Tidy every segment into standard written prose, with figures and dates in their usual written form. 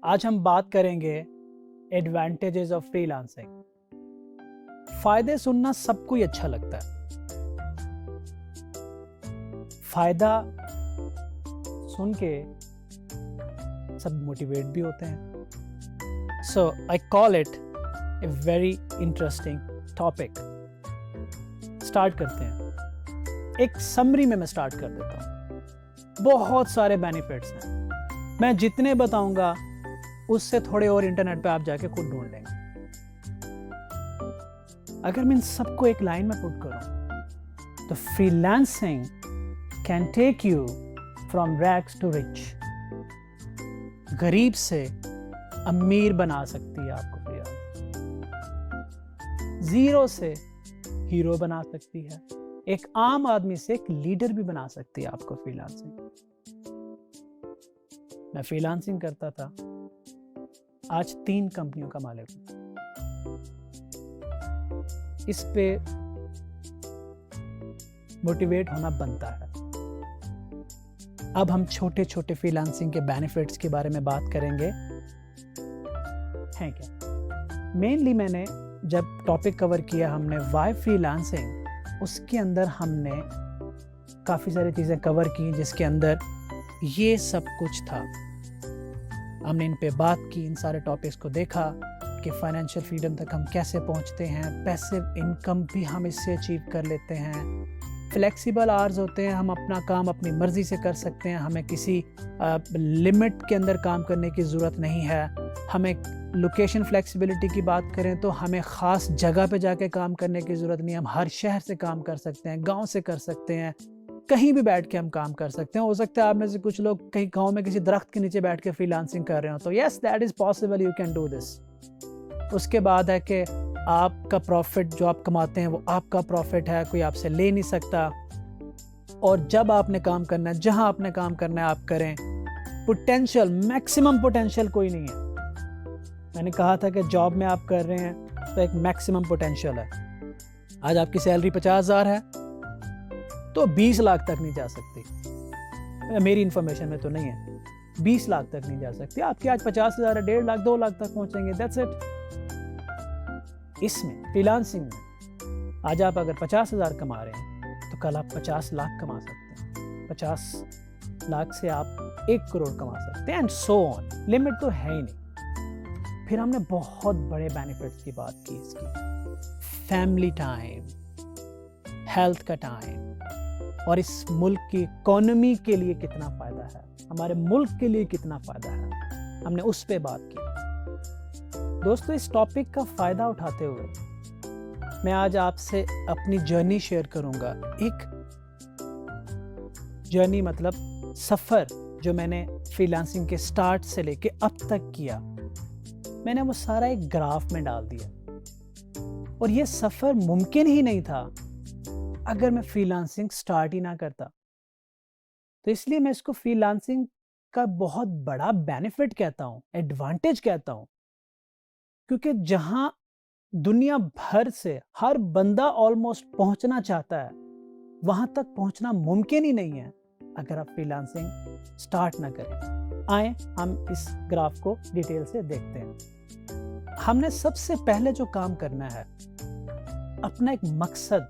आज हम बात करेंगे एडवांटेजेस ऑफ फ्रीलांसिंग। फायदे सुनना सबको ही अच्छा लगता है। फायदा सुन के सब मोटिवेट भी होते हैं। So I call it a very interesting topic. Start करते हैं। एक समरी में मैं स्टार्ट कर देता हूँ। बहुत सारे बेनिफिट्स हैं, मैं जितने बताऊंगा उससे थोड़े और इंटरनेट पे आप जाके खुद ढूंढ लेंगे। अगर मैं इन सबको एक लाइन में पुट करूं तो freelancing can take you from rags to rich. गरीब से अमीर बना सकती है आपको फ्रीलांसिंग। जीरो से हीरो बना सकती है। एक आम आदमी से एक लीडर भी बना सकती है आपको फ्रीलांसिंग। मैं फ्रीलांसिंग करता था, आज 3 कंपनियों का मालिक हूं। इस पे मोटिवेट होना बनता है। अब हम छोटे छोटे फ्रीलांसिंग के बेनिफिट्स के बारे में बात करेंगे। हैं क्या? मेनली मैंने जब टॉपिक कवर किया हमने वाई फ्रीलांसिंग, उसके अंदर हमने काफ़ी सारी चीज़ें कवर की जिसके अंदर ये सब कुछ था। हमने इन पे बात की, इन सारे टॉपिक्स को देखा कि फाइनेंशियल फ्रीडम तक हम कैसे पहुंचते हैं। पैसिव इनकम भी हम इससे अचीव कर लेते हैं। फ्लेक्सिबल आवर्स होते हैं, हम अपना काम अपनी मर्ज़ी से कर सकते हैं। हमें किसी लिमिट के अंदर काम करने की ज़रूरत नहीं है। हमें लोकेशन फ्लेक्सिबिलिटी की बात करें तो हमें ख़ास जगह पे जाके काम करने की ज़रूरत नहीं है। हम हर शहर से काम कर सकते हैं, गांव से कर सकते हैं, कहीं भी बैठ के हम काम कर सकते हैं। हो सकता है आप में से कुछ लोग कहीं गांव में किसी दरख्त के नीचे बैठ के फ्रीलांसिंग कर रहे हो, तो yes that is possible, you can do this. उसके बाद है कि आपका प्रॉफिट जो आप कमाते हैं वो आपका प्रॉफिट है, कोई आपसे ले नहीं सकता। और जब आपने काम करना है, जहां आपने काम करना है आप करें। पोटेंशियल, मैक्सिमम पोटेंशियल कोई नहीं है। मैंने कहा था कि जॉब में आप कर रहे हैं तो एक मैक्सिमम पोटेंशियल है। आज आपकी सैलरी 50,000 है तो 20 लाख तक नहीं जा सकती। मेरी इंफॉर्मेशन में तो नहीं है, 20 लाख तक नहीं जा सकती। आपकी आज 50,000 है, 1.5 लाख 2 लाख तक पहुंचेंगे, दैट्स इट। इसमें फ्रीलांसिंग में आज आप अगर 50,000 कमा रहे हैं तो कल आप 50 लाख कमा सकते हैं। 50 लाख से आप 1 करोड़ कमा सकते हैं, एंड सो ऑन। लिमिट तो है ही नहीं। फिर हमने बहुत बड़े बेनिफिट्स की बात की इसकी। फैमिली टाइम, हेल्थ का टाइम, और इस मुल्क की इकोनॉमी के लिए कितना फ़ायदा है, हमारे मुल्क के लिए कितना फ़ायदा है, हमने उस पे बात की। दोस्तों, इस टॉपिक का फ़ायदा उठाते हुए मैं आज आपसे अपनी जर्नी शेयर करूंगा। एक जर्नी मतलब सफ़र जो मैंने फ्रीलांसिंग के स्टार्ट से लेके अब तक किया। मैंने वो सारा एक ग्राफ में डाल दिया। और ये सफ़र मुमकिन ही नहीं था अगर मैं फ्रीलांसिंग स्टार्ट ही ना करता। तो इसलिए मैं इसको फ्रीलांसिंग का बहुत बड़ा बेनिफिट कहता हूँ, एडवांटेज कहता हूँ। क्योंकि जहां दुनिया भर से हर बंदा ऑलमोस्ट पहुंचना चाहता है, वहां तक पहुंचना मुमकिन ही नहीं है अगर आप फ्रीलांसिंग स्टार्ट ना करें। आए हम इस ग्राफ को डिटेल से देखते हैं। हमने सबसे पहले जो काम करना है, अपना एक मकसद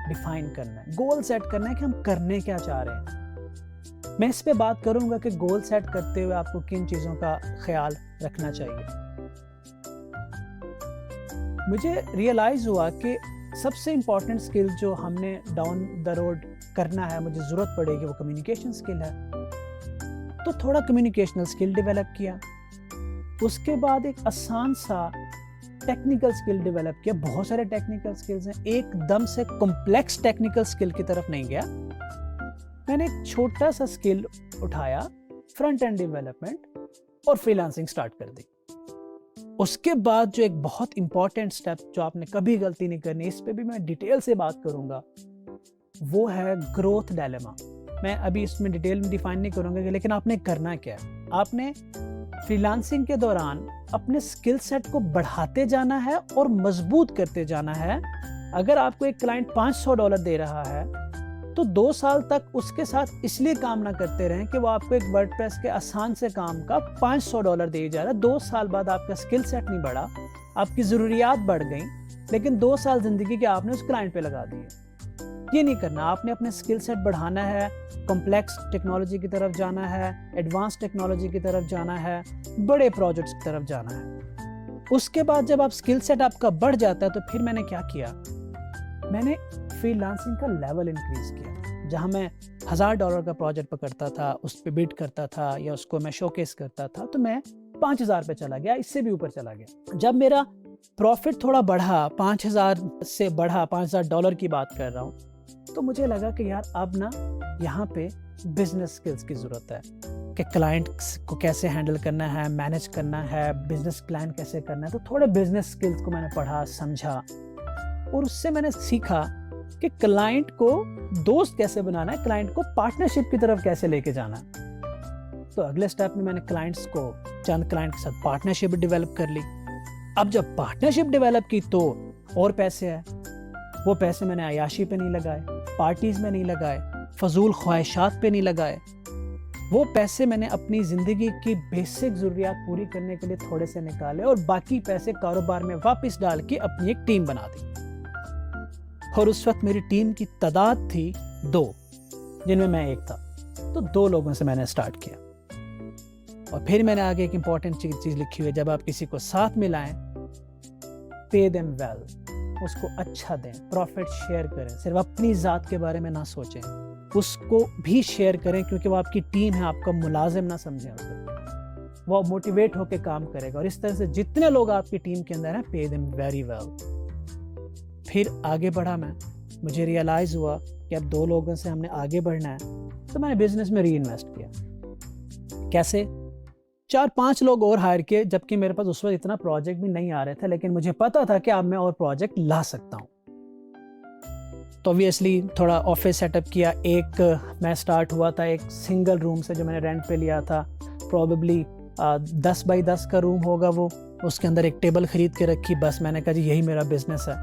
डिफाइन करना है, गोल सेट करना है कि हम करने क्या चाह रहे हैं। मैं इस पे बात करूंगा कि गोल सेट करते हुए आपको किन चीज़ों का ख्याल रखना चाहिए। मुझे रियलाइज़ हुआ कि सबसे इम्पॉर्टेंट स्किल जो हमने डाउन द रोड करना है, मुझे ज़रूरत पड़ेगी, वो कम्युनिकेशन स्किल है। तो थोड़ा कम्युनिकेशनल स्किल डेवलप किया। उसके बाद एक आसान सा टेक्निकल स्किल डेवलप किया। बहुत सारे टेक्निकल स्किल्स हैं, एकदम से कॉम्प्लेक्स टेक्निकल स्किल की तरफ नहीं गया। मैंने एक छोटा सा स्किल उठाया, फ्रंट एंड डेवलपमेंट, और फ्रीलांसिंग स्टार्ट कर दी। उसके बाद जो एक बहुत इंपॉर्टेंट स्टेप जो आपने कभी गलती नहीं करनी, इस पे भी मैं डिटेल से बात करूंगा, वो है ग्रोथ डायलेमा। मैं अभी इसमें डिटेल में डिफाइन नहीं करूंगा, लेकिन आपने करना क्या है, आपने फ्रीलांसिंग के दौरान अपने स्किल सेट को बढ़ाते जाना है और मजबूत करते जाना है। अगर आपको एक क्लाइंट $500 दे रहा है तो 2 साल तक उसके साथ इसलिए काम ना करते रहें कि वो आपको एक वर्डप्रेस के आसान से काम का $500 दे जा रहा है। 2 साल बाद आपका स्किल सेट नहीं बढ़ा, आपकी ज़रूरियात बढ़ गई, लेकिन 2 साल ज़िंदगी के आपने उस क्लाइंट पे लगा दिए। ये नहीं करना, आपने अपने स्किल सेट बढ़ाना है, कॉम्प्लेक्स टेक्नोलॉजी की तरफ जाना है, एडवांस टेक्नोलॉजी की तरफ जाना है, बड़े प्रोजेक्ट्स की तरफ जाना है। उसके बाद जब आप स्किल सेट आपका बढ़ जाता है तो फिर मैंने क्या किया, मैंने फ्रीलांसिंग का लेवल इंक्रीज किया। जहां मैं $1000 का प्रोजेक्ट पकड़ता था, उस पर बिड करता था या उसको मैं शोकेस करता था, तो मैं 5000 पे चला गया, इससे भी ऊपर चला गया। जब मेरा प्रॉफिट थोड़ा बढ़ा, 5000 से बढ़ा, $5000 की बात कर रहा हूँ, तो मुझे लगा कि यार अब ना यहाँ पे बिजनेस स्किल्स की ज़रूरत है कि क्लाइंट को कैसे हैंडल करना है, मैनेज करना है, बिजनेस प्लान कैसे करना है। तो थोड़े बिजनेस स्किल्स को मैंने पढ़ा, समझा, और उससे मैंने सीखा कि क्लाइंट को दोस्त कैसे बनाना है, क्लाइंट को पार्टनरशिप की तरफ कैसे लेके जाना है। तो अगले स्टेप में मैंने क्लाइंट्स को, चंद क्लाइंट के साथ पार्टनरशिप डेवलप कर ली। अब जब पार्टनरशिप डेवलप की तो और पैसे आए। वो पैसे मैंने अयाशी पे नहीं लगाए, पार्टीज में नहीं लगाए, फजूल ख्वाहिशात पे नहीं लगाए। वो पैसे मैंने अपनी ज़िंदगी की बेसिक ज़रूरियात पूरी करने के लिए थोड़े से निकाले और बाकी पैसे कारोबार में वापस डाल के अपनी एक टीम बना दी। और उस वक्त मेरी टीम की तादाद थी 2, जिनमें मैं एक था। तो 2 लोगों से मैंने स्टार्ट किया। और फिर मैंने आगे एक इंपॉर्टेंट चीज़ लिखी हुई है, जब आप किसी को साथ मिलाएं, पे देम वेल, उसको अच्छा दें, प्रॉफिट शेयर करें, सिर्फ अपनी ज़ात के बारे में ना सोचें, उसको भी शेयर करें, क्योंकि वो आपकी टीम है, आपका मुलाजिम ना समझें उसे। वो मोटिवेट होकर काम करेगा। और इस तरह से जितने लोग आपकी टीम के अंदर हैं, पे देम वेरी वेल। फिर आगे बढ़ा मैं, मुझे रियलाइज़ हुआ कि अब 2 लोगों से हमने आगे बढ़ना है, तो मैंने बिजनेस में री इन्वेस्ट किया। कैसे? 4-5 लोग और हायर किए, जबकि मेरे पास उस वक्त इतना प्रोजेक्ट भी नहीं आ रहे थे, लेकिन मुझे पता था कि अब मैं और प्रोजेक्ट ला सकता हूँ। तो ऑब्वियसली थोड़ा ऑफिस सेटअप किया। एक मैं स्टार्ट हुआ था एक सिंगल रूम से जो मैंने रेंट पे लिया था, प्रोबेबली 10 बाई 10 का रूम होगा वो। उसके अंदर एक टेबल खरीद के रखी, बस मैंने कहा जी यही मेरा बिजनेस है।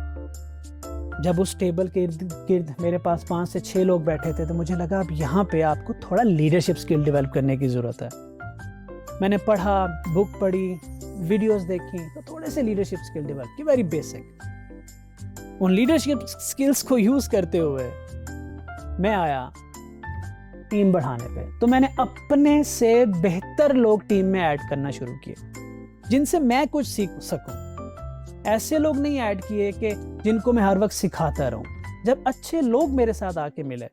जब उस टेबल के इर्द गिर्द मेरे पास 5 से 6 लोग बैठे थे, तो मुझे लगा अब यहाँ पे आपको थोड़ा लीडरशिप स्किल डेवलप करने की ज़रूरत है। मैंने पढ़ा, बुक पढ़ी, वीडियोस देखी, तो थोड़े से लीडरशिप स्किल डेवलप की, वेरी बेसिक। उन लीडरशिप स्किल्स को यूज़ करते हुए मैं आया टीम बढ़ाने पे। तो मैंने अपने से बेहतर लोग टीम में ऐड करना शुरू किए, जिनसे मैं कुछ सीख सकूं। ऐसे लोग नहीं ऐड किए कि जिनको मैं हर वक्त सिखाता रहूं। जब अच्छे लोग मेरे साथ आके मिले,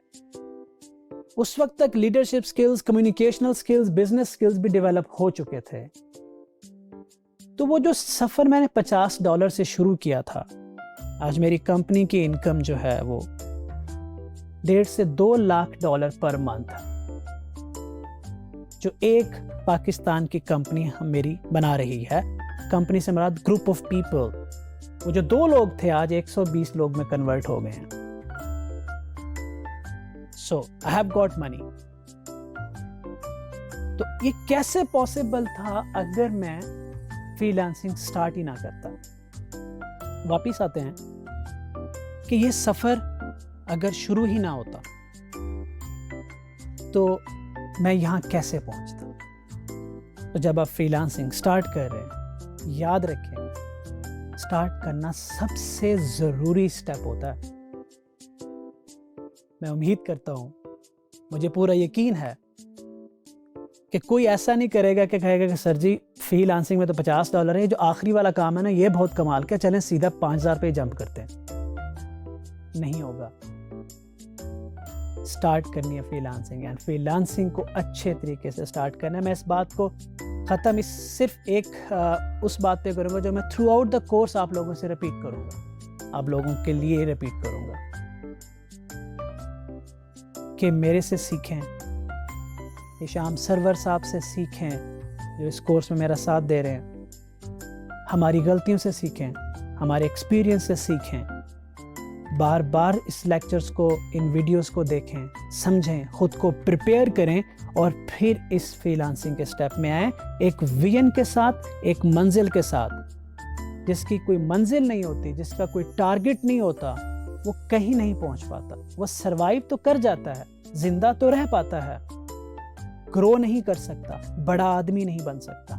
उस वक्त तक leadership skills, communicational skills, business skills भी डेवलप हो चुके थे। तो वो जो सफर मैंने $50 से शुरू किया था, आज मेरी कंपनी की इनकम जो है वो $1.5 से $2 लाख पर मंथ, जो एक पाकिस्तान की कंपनी मेरी बना रही है। कंपनी से मुराद ग्रुप ऑफ पीपल। वो जो 2 लोग थे आज 120 लोग में कन्वर्ट हो गए हैं। So I have got money। तो ये कैसे पॉसिबल था अगर मैं फ्रीलांसिंग स्टार्ट ही ना करता। वापिस आते हैं कि ये सफर अगर शुरू ही ना होता तो मैं यहां कैसे पहुंचता। तो जब आप फ्रीलांसिंग स्टार्ट कर रहे हैं, याद रखें, स्टार्ट करना सबसे जरूरी स्टेप होता है। मैं उम्मीद करता हूं, मुझे पूरा यकीन है कि कोई ऐसा नहीं करेगा कि कहेगा कि सर जी फ्रीलांसिंग में तो $50 है, जो आखिरी वाला काम है ना ये बहुत कमाल का, चलें सीधा 5000 पे जंप करते हैं। नहीं होगा। स्टार्ट करनी है फ्रीलांसिंग, एंड फ्रीलांसिंग को अच्छे तरीके से स्टार्ट करना है। मैं इस बात को ख़त्म सिर्फ एक उस बात पे करूँगा जो मैं थ्रू आउट द कोर्स आप लोगों से रिपीट करूँगा, आप लोगों के लिए रिपीट करूँगा कि मेरे से सीखें, हिशाम सरवर साहब से सीखें जो इस कोर्स में मेरा साथ दे रहे हैं। हमारी गलतियों से सीखें, हमारे एक्सपीरियंस से सीखें, बार बार इस लेक्चर्स को, इन वीडियोस को देखें, समझें, खुद को प्रिपेयर करें और फिर इस फ्रीलांसिंग के स्टेप में आए, एक विजन के साथ, एक मंजिल के साथ। जिसकी कोई मंजिल नहीं होती, जिसका कोई टारगेट नहीं होता, वो कहीं नहीं पहुंच पाता। वो सरवाइव तो कर जाता है, जिंदा तो रह पाता है, ग्रो नहीं कर सकता, बड़ा आदमी नहीं बन सकता।